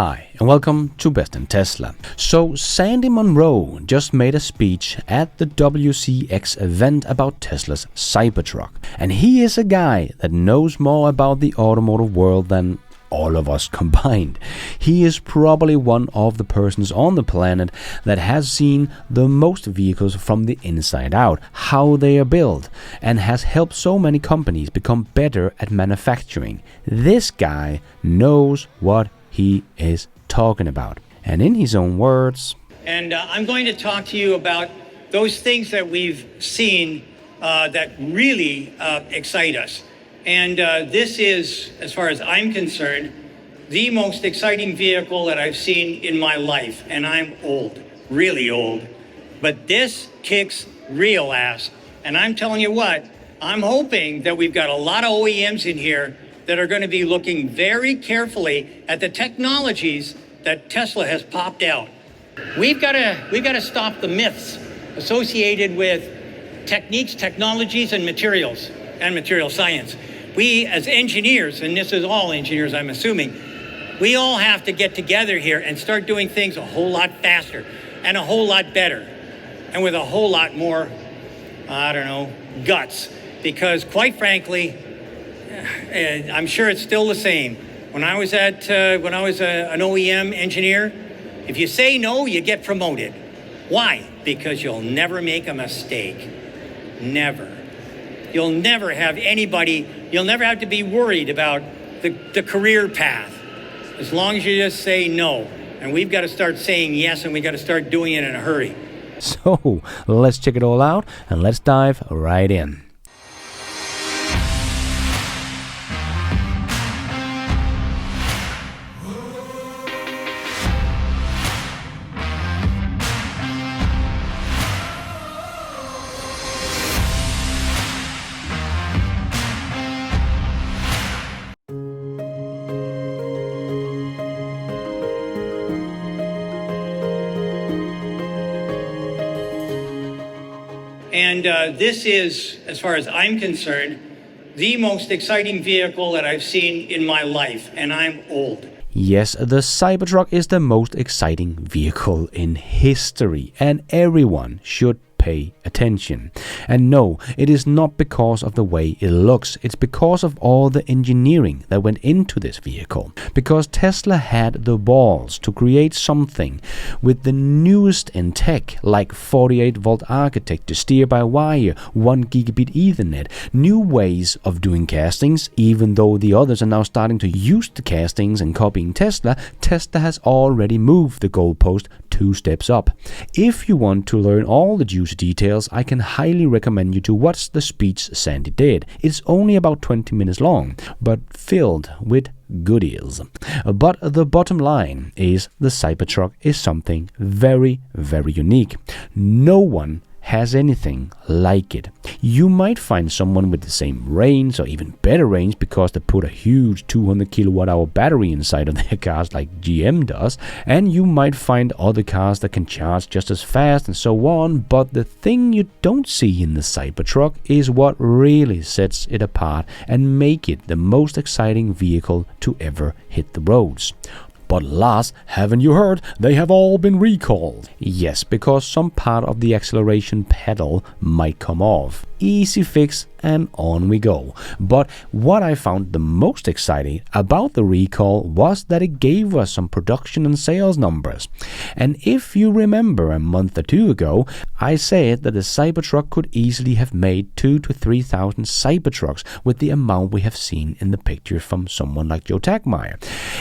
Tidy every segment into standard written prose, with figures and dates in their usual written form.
Hi, and welcome to Best in Tesla. So, Sandy Monroe just made a speech at the WCX event about Tesla's Cybertruck. And he is a guy that knows more about the automotive world than all of us combined. He is probably one of the persons on the planet that has seen the most vehicles from the inside out, how they are built, and has helped so many companies become better at manufacturing. This guy knows what he is talking about. And in his own words, And I'm going to talk to you about those things that we've seen that really excite us. And this is, as far as I'm concerned, the most exciting vehicle that I've seen in my life. And I'm old, really old. But this kicks real ass. And I'm telling you what, I'm hoping that we've got a lot of OEMs in here that are going to be looking very carefully at the technologies that Tesla has popped out. We've got to stop the myths associated with techniques, technologies, and materials, and material science. We, as engineers, and this is all engineers, I'm assuming, we all have to get together here and start doing things a whole lot faster and a whole lot better and with a whole lot more, guts. Because quite frankly, I'm sure it's still the same. When I was an OEM engineer, if you say no, you get promoted. Why? Because you'll never make a mistake. Never. You'll never have to be worried about the career path. As long as you just say no. And we've got to start saying yes, and we've got to start doing it in a hurry. So, let's check it all out, and let's dive right in. And this is, as far as I'm concerned, the most exciting vehicle that I've seen in my life, and I'm old. Yes, the Cybertruck is the most exciting vehicle in history, and everyone should pay attention. And no, it is not because of the way it looks, it's because of all the engineering that went into this vehicle. Because Tesla had the balls to create something with the newest in tech, like 48-volt architecture, steer-by-wire, 1 gigabit Ethernet, new ways of doing castings. Even though the others are now starting to use the castings and copying Tesla, Tesla has already moved the goalpost 2 steps up. If you want to learn all the juicy details, I can highly recommend you to watch the speech Sandy did. It's only about 20 minutes long, but filled with goodies. But the bottom line is the Cybertruck is something very, very unique. No one has anything like it. You might find someone with the same range or even better range because they put a huge 200 kilowatt hour battery inside of their cars like GM does, and you might find other cars that can charge just as fast and so on, but the thing you don't see in the Cybertruck is what really sets it apart and make it the most exciting vehicle to ever hit the roads. But Lars, haven't you heard? They have all been recalled. Yes, because some part of the acceleration pedal might come off. Easy fix, and on we go. But what I found the most exciting about the recall was that it gave us some production and sales numbers. And if you remember a month or two ago, I said that the Cybertruck could easily have made 2,000 to 3,000 Cybertrucks with the amount we have seen in the picture from someone like Joe Tagmeyer.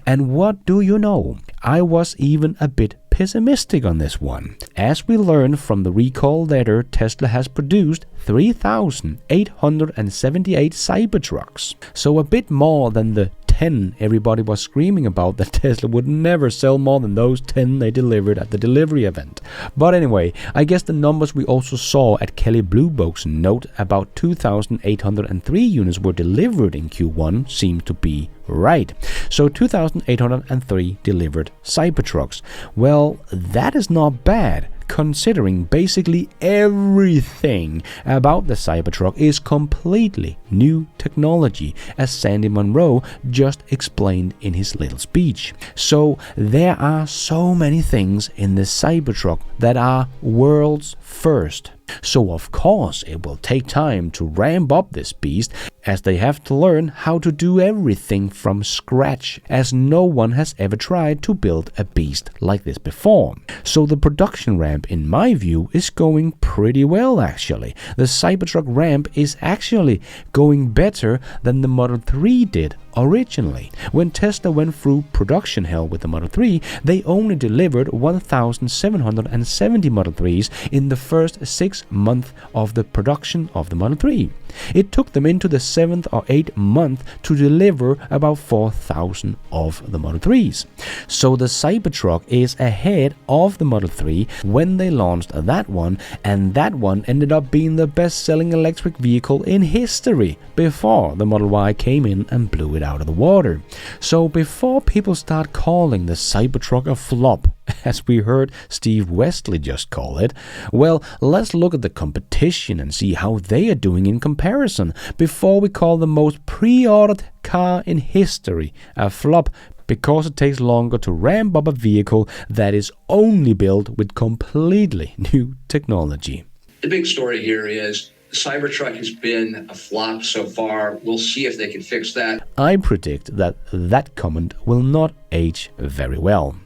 And what do you know? I was even a bit pessimistic on this one. As we learned from the recall letter, Tesla has produced 3,878 Cybertrucks. So a bit more than the 10 everybody was screaming about that Tesla would never sell more than those 10 they delivered at the delivery event. But anyway, I guess the numbers we also saw at Kelly Blue Book's note about 2,803 units were delivered in Q1 seem to be right. So 2,803 delivered Cybertrucks. Well, that is not bad, considering basically everything about the Cybertruck is completely new technology, as Sandy Monroe just explained in his little speech. So there are so many things in the Cybertruck that are world's first. So of course it will take time to ramp up this beast, as they have to learn how to do everything from scratch, as no one has ever tried to build a beast like this before. So the production ramp, in my view, is going pretty well actually. The Cybertruck ramp is actually going better than the Model 3 did originally. When Tesla went through production hell with the Model 3, they only delivered 1,770 Model 3s in the first 6 months of the production of the Model 3. It took them into the 7th or 8th month to deliver about 4,000 of the Model 3s. So the Cybertruck is ahead of the Model 3 when they launched that one, and that one ended up being the best-selling electric vehicle in history before the Model Y came in and blew it out of the water. So before people start calling the Cybertruck a flop, as we heard Steve Westley just call it, well, let's look at the competition and see how they are doing in comparison before we call the most pre-ordered car in history a flop, because it takes longer to ramp up a vehicle that is only built with completely new technology. The big story here is the Cybertruck has been a flop so far. We'll see if they can fix that. I predict that that comment will not age very well.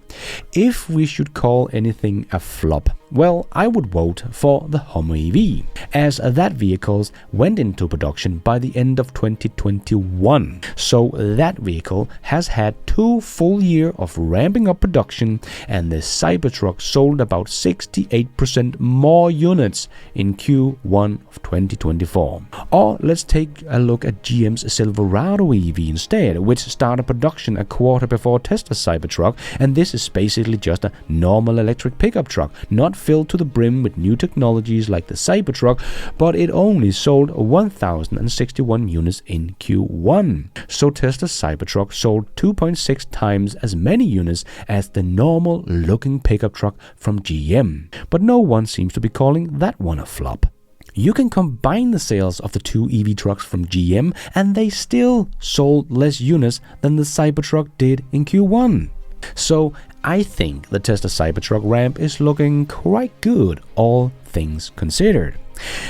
If we should call anything a flop, well, I would vote for the Hummer EV, as that vehicle went into production by the end of 2021. So that vehicle has had 2 full years of ramping up production, and the Cybertruck sold about 68% more units in Q1 of 2024. Or let's take a look at GM's Silverado EV instead, which started production a quarter before Tesla's Cybertruck, and this is basically just a normal electric pickup truck, not filled to the brim with new technologies like the Cybertruck, but it only sold 1,061 units in Q1. So Tesla's Cybertruck sold 2.6 times as many units as the normal looking pickup truck from GM. But no one seems to be calling that one a flop. You can combine the sales of the 2 EV trucks from GM and they still sold less units than the Cybertruck did in Q1. So I think the Tesla Cybertruck ramp is looking quite good, all things considered.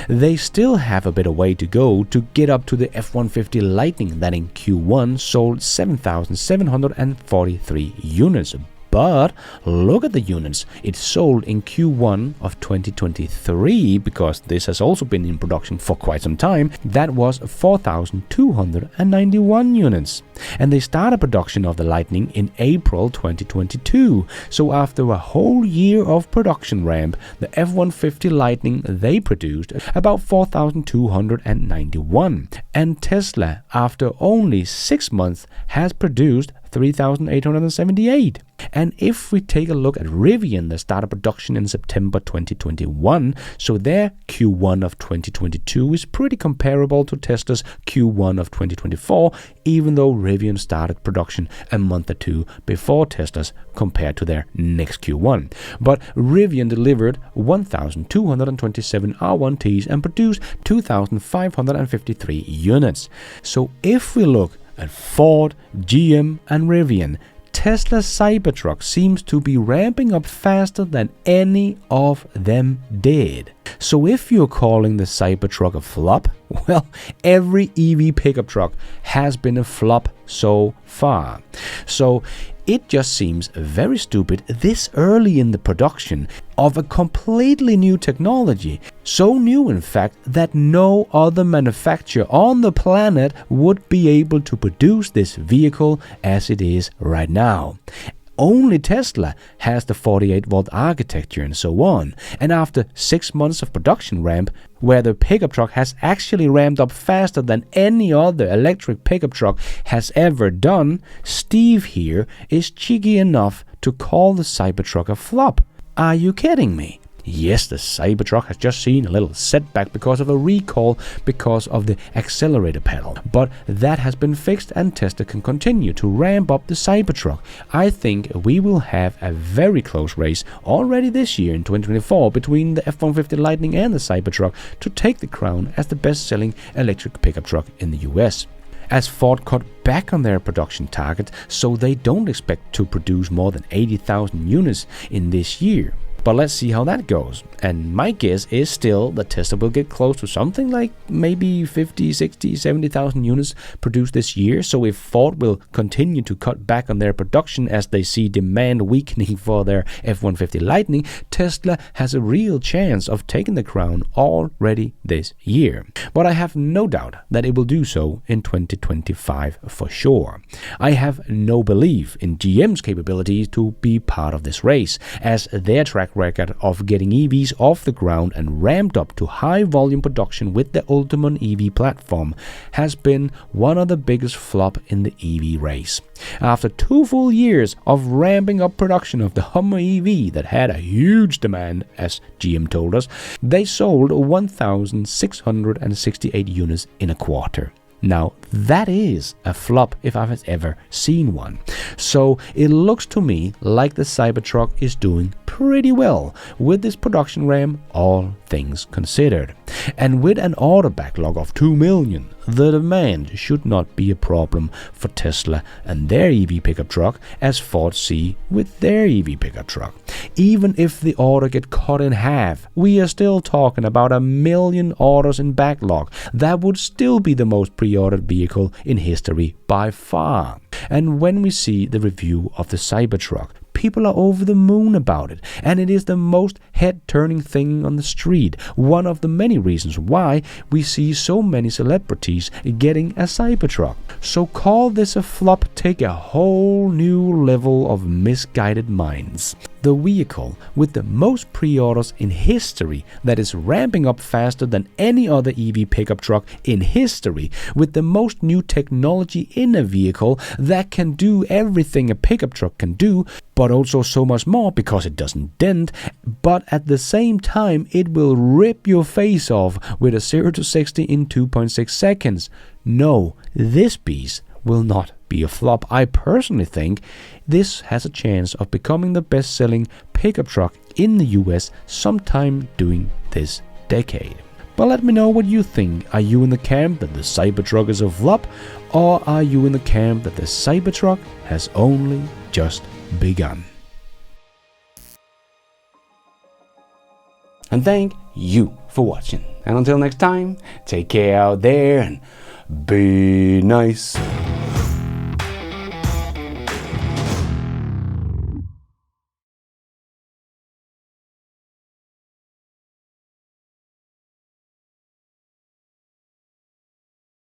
They still have a bit of way to go to get up to the F-150 Lightning that in Q1 sold 7,743 units. But look at the units it sold in Q1 of 2023, because this has also been in production for quite some time. That was 4,291 units. And they started production of the Lightning in April 2022. So after a whole year of production ramp, the F-150 Lightning they produced about 4,291. And Tesla, after only 6 months, has produced 3,878. And if we take a look at Rivian, that started production in September 2021, so their Q1 of 2022 is pretty comparable to Tesla's Q1 of 2024, even though Rivian started production a month or 2 before Tesla's compared to their next Q1. But Rivian delivered 1,227 R1Ts and produced 2,553 units. So if we look at Ford, GM and Rivian, Tesla's Cybertruck seems to be ramping up faster than any of them did. So if you're calling the Cybertruck a flop, well, every EV pickup truck has been a flop so far. So it just seems very stupid this early in the production of a completely new technology. So new, in fact, that no other manufacturer on the planet would be able to produce this vehicle as it is right now. Only Tesla has the 48-volt architecture and so on. And after 6 months of production ramp, where the pickup truck has actually ramped up faster than any other electric pickup truck has ever done, Steve here is cheeky enough to call the Cybertruck a flop. Are you kidding me? Yes, the Cybertruck has just seen a little setback because of a recall because of the accelerator pedal, but that has been fixed and Tesla can continue to ramp up the Cybertruck. I think we will have a very close race already this year in 2024 between the F-150 Lightning and the Cybertruck to take the crown as the best-selling electric pickup truck in the US. As Ford cut back on their production target, so they don't expect to produce more than 80,000 units in this year. But let's see how that goes. And my guess is still that Tesla will get close to something like maybe 50, 60, 70,000 units produced this year. So if Ford will continue to cut back on their production as they see demand weakening for their F-150 Lightning, Tesla has a real chance of taking the crown already this year. But I have no doubt that it will do so in 2025 for sure. I have no belief in GM's capabilities to be part of this race, as their track record of getting EVs off the ground and ramped up to high volume production with the Ultium EV platform has been one of the biggest flop in the EV race. After 2 full years of ramping up production of the Hummer EV that had a huge demand, as GM told us, they sold 1,668 units in a quarter. Now, that is a flop if I've ever seen one. So it looks to me like the Cybertruck is doing pretty well with this production ramp, all things considered. And with an order backlog of 2 million, the demand should not be a problem for Tesla and their EV pickup truck, as Ford see with their EV pickup truck. Even if the order get cut in half, we are still talking about 1 million orders in backlog. That would still be the most pre-ordered vehicle in history by far. And when we see the review of the Cybertruck, people are over the moon about it, and it is the most head-turning thing on the street. One of the many reasons why we see so many celebrities getting a Cybertruck. So call this a flop, take a whole new level of misguided minds. The vehicle with the most pre-orders in history that is ramping up faster than any other EV pickup truck in history, with the most new technology in a vehicle that can do everything a pickup truck can do, but also so much more because it doesn't dent, but at the same time it will rip your face off with a 0 to 60 in 2.6 seconds. No, this beast will not be a flop. I personally think this has a chance of becoming the best-selling pickup truck in the US sometime during this decade. But let me know what you think. Are you in the camp that the Cybertruck is a flop, or are you in the camp that the Cybertruck has only just begun? And thank you for watching. And until next time, take care out there and be nice.